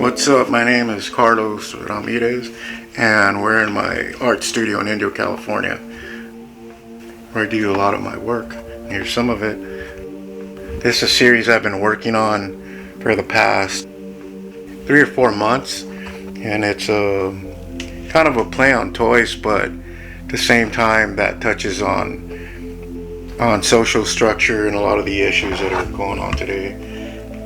What's up? My name is Carlos Ramirez, and we're in my art studio in Indio, California, where I do a lot of my work. Here's some of it. This is a series I've been working on for the past 3 or 4 months, and it's a kind of a play on toys, but at the same time that touches on social structure and a lot of the issues that are going on today.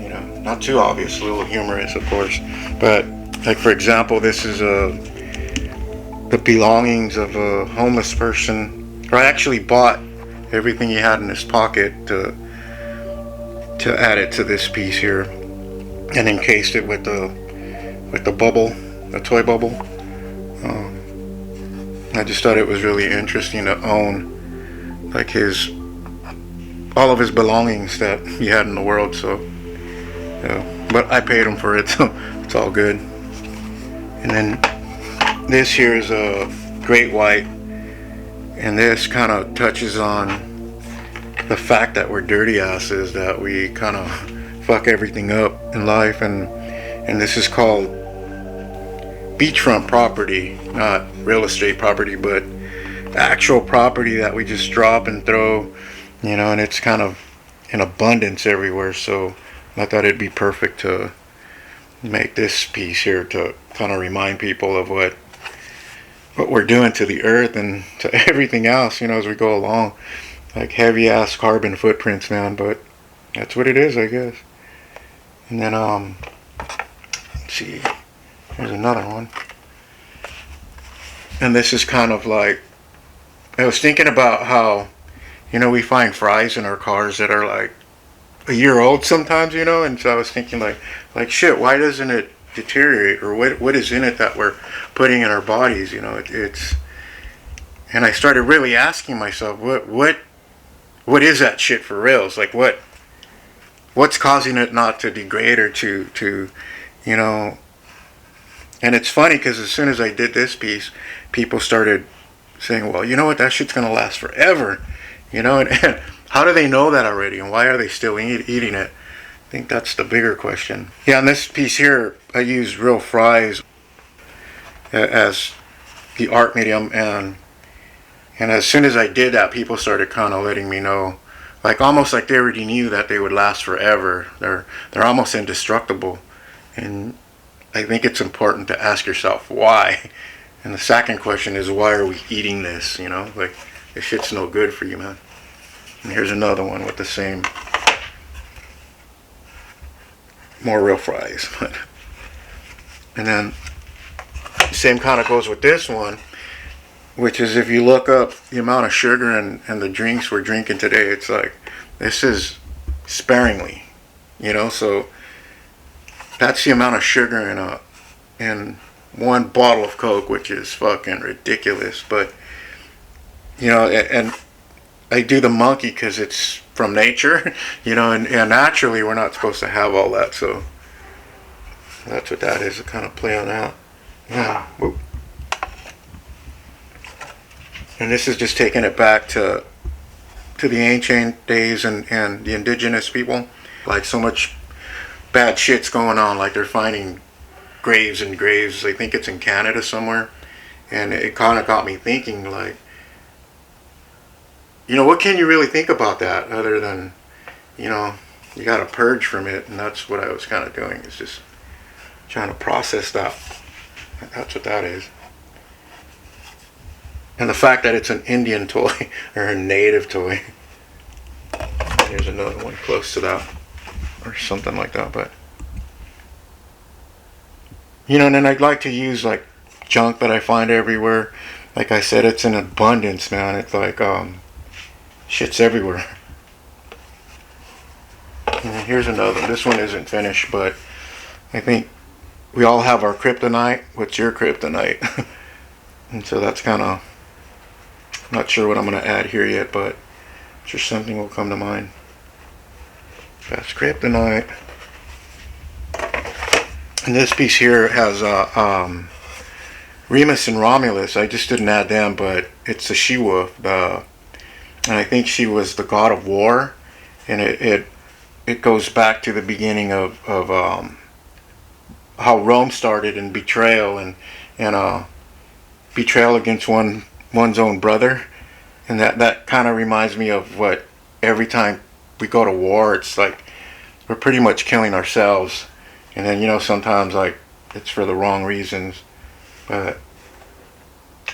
You know, not too obvious, a little humorous, of course, but like for example, this is the belongings of a homeless person. Or I actually bought everything he had in his pocket to add it to this piece here, and encased it with the bubble, the toy bubble. I just thought it was really interesting to own like all of his belongings that he had in the world. So, but I paid him for it, so it's all good. And then this here is a great white, and this kind of touches on the fact that we're dirty asses, that we kind of fuck everything up in life, and this is called beachfront property, not real estate property, but actual property that we just drop and throw, and it's kind of in abundance everywhere. So I thought it'd be perfect to make this piece here to kind of remind people of what we're doing to the earth and to everything else, as we go along. Like heavy ass carbon footprints, man, but that's what it is, I guess. And then let's see, here's another one. And this is kind of like, I was thinking about how, we find fries in our cars that are like a year old sometimes, and so I was thinking like shit, why doesn't it deteriorate, or what is in it that we're putting in our bodies? It's, and I started really asking myself, what is that shit for reals? Like what's causing it not to degrade or to and it's funny because as soon as I did this piece, people started saying, well, you know what, that shit's gonna last forever, and how do they know that already, and why are they still eating it? I think that's the bigger question. Yeah, on this piece here, I use real fries as the art medium, and as soon as I did that, people started kind of letting me know, like almost like they already knew that they would last forever. They're almost indestructible, and I think it's important to ask yourself why. And the second question is, why are we eating this? Like this shit's no good for you, man. And here's another one with the same, more real fries. And then the same kind of goes with this one, which is if you look up the amount of sugar and the drinks we're drinking today, it's like, this is sparingly, so that's the amount of sugar in one bottle of Coke, which is fucking ridiculous. But and I do the monkey because it's from nature, and naturally we're not supposed to have all that. So that's what that is, a kind of play on that. Yeah. Whoop. And this is just taking it back to the ancient days and the indigenous people. Like so much bad shit's going on. Like they're finding graves and graves. I think it's in Canada somewhere. And it kind of got me thinking, like, what can you really think about that other than, you got to purge from it. And that's what I was kind of doing, is just trying to process that. That's what that is. And the fact that it's an Indian toy or a native toy. Here's another one close to that, or something like that. But and then I'd like to use like junk that I find everywhere. Like I said, it's in abundance, man. It's like shit's everywhere. And here's another one. This one isn't finished, but I think we all have our kryptonite. What's your kryptonite? And so that's kind of, not sure what I'm going to add here yet, but just something will come to mind. That's kryptonite. And this piece here has Remus and Romulus. I just didn't add them, but it's a she-wolf. And I think she was the god of war. And it goes back to the beginning of how Rome started and betrayal and betrayal against one's own brother, and that kind of reminds me of what every time we go to war, it's like we're pretty much killing ourselves, and then sometimes like it's for the wrong reasons, but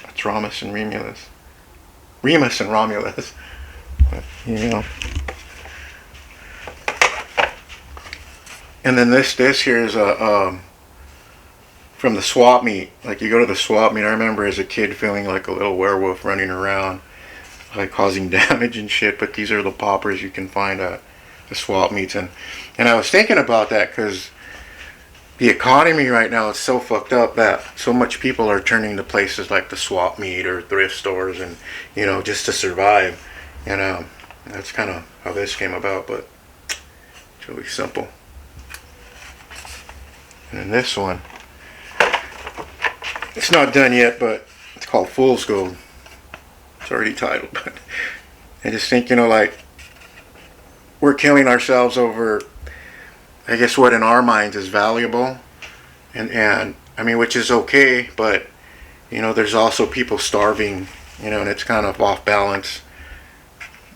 it's Remus and Romulus, but, And then this here is from the swap meet. Like you go to the swap meet. I remember as a kid feeling like a little werewolf running around, like causing damage and shit. But these are the poppers you can find at the swap meets, and I was thinking about that because the economy right now is so fucked up that so much people are turning to places like the swap meet or thrift stores, and just to survive. And that's kind of how this came about, but it's really simple. And then this one, it's not done yet, but it's called Fool's Gold. It's already titled, but I just think, like, we're killing ourselves over, I guess, what in our minds is valuable, and I mean, which is okay, but there's also people starving, and it's kind of off balance.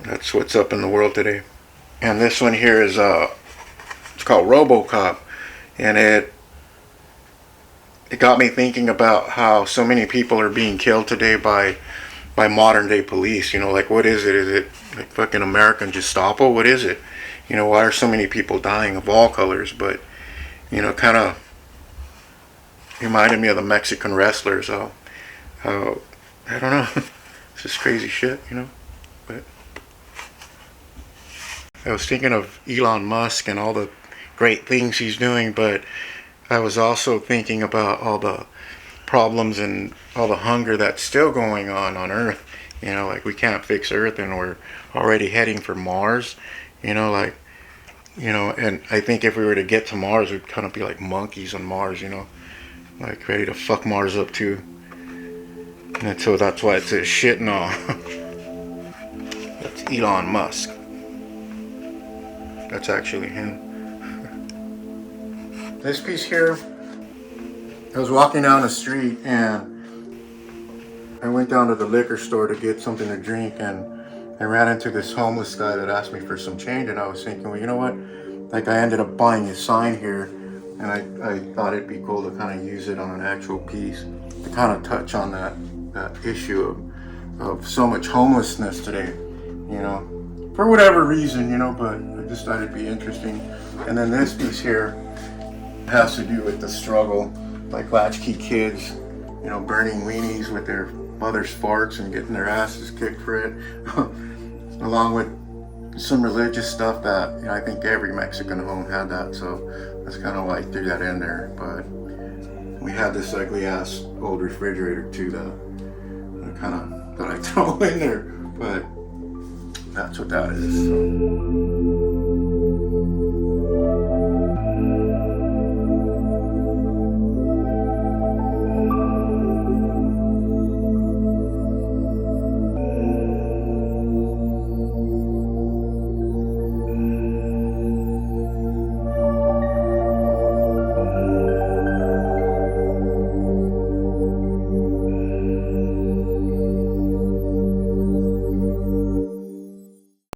That's what's up in the world today. And this one here is it's called RoboCop, and it got me thinking about how so many people are being killed today by modern day police. Like, what is it? Is it like fucking American Gestapo? What is it? Why are so many people dying of all colors? But kind of reminded me of the Mexican wrestlers. How I don't know. It's just crazy shit, But I was thinking of Elon Musk and all the great things he's doing, but I was also thinking about all the problems and all the hunger that's still going on Earth. Like we can't fix Earth and we're already heading for Mars. And I think if we were to get to Mars, we'd kind of be like monkeys on Mars, like ready to fuck Mars up too. And so that's why it says shit and all. That's Elon Musk. That's actually him. This piece here, I was walking down the street and I went down to the liquor store to get something to drink, and I ran into this homeless guy that asked me for some change, and I was thinking, well, you know what? Like, I ended up buying a sign here, and I thought it'd be cool to kind of use it on an actual piece to kind of touch on that issue of so much homelessness today, for whatever reason, but I just thought it'd be interesting. And then this piece here has to do with the struggle, like latchkey kids, burning weenies with their mother's farts and getting their asses kicked for it, along with some religious stuff that I think every Mexican home had that, so that's kind of why I threw that in there. But we had this ugly ass old refrigerator too that I throw in there, but that's what that is. So.